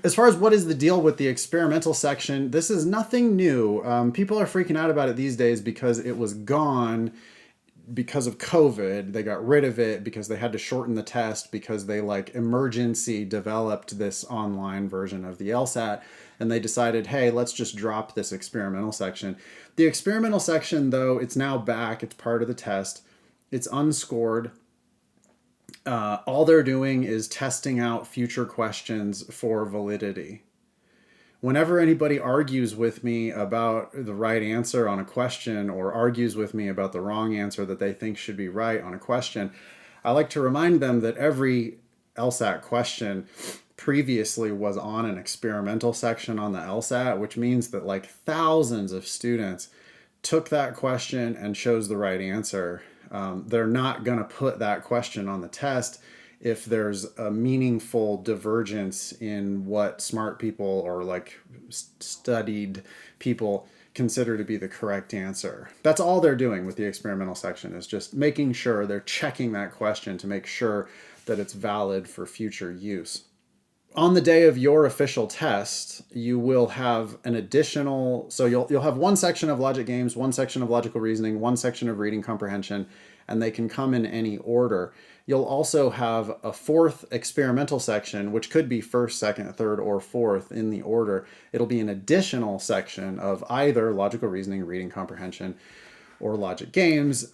as far as what is the deal with the experimental section, this is nothing new. People are freaking out about it these days because it was gone because of COVID. They got rid of it because they had to shorten the test because they like emergency developed this online version of the LSAT, and they decided, hey, let's just drop this experimental section. The experimental section, though, it's now back. It's part of the test. It's unscored. All they're doing is testing out future questions for validity. Whenever anybody argues with me about the right answer on a question or argues with me about the wrong answer that they think should be right on a question, I like to remind them that every LSAT question previously was on an experimental section on the LSAT, which means that like thousands of students took that question and chose the right answer. They're not going to put that question on the test if there's a meaningful divergence in what smart people or like studied people consider to be the correct answer. That's all they're doing with the experimental section, is just making sure they're checking that question to make sure that it's valid for future use. On the day of your official test, you will have an additional, so you'll have one section of logic games, one section of logical reasoning, one section of reading comprehension, and they can come in any order. You'll also have a fourth experimental section, which could be first, second, third, or fourth in the order. It'll be an additional section of either logical reasoning, reading comprehension, or logic games.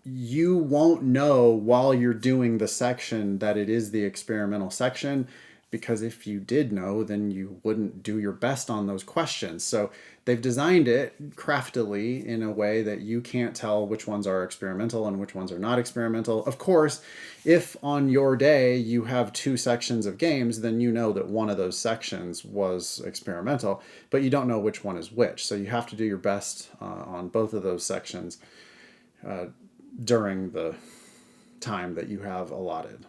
You won't know while you're doing the section that it is the experimental section, because if you did know, then you wouldn't do your best on those questions. So they've designed it craftily in a way that you can't tell which ones are experimental and which ones are not experimental. Of course, if on your day you have two sections of games, then you know that one of those sections was experimental, but you don't know which one is which. So you have to do your best on both of those sections during the time that you have allotted.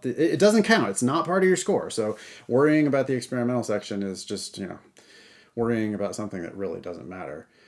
It doesn't count. It's not part of your score. So worrying about the experimental section is just, worrying about something that really doesn't matter.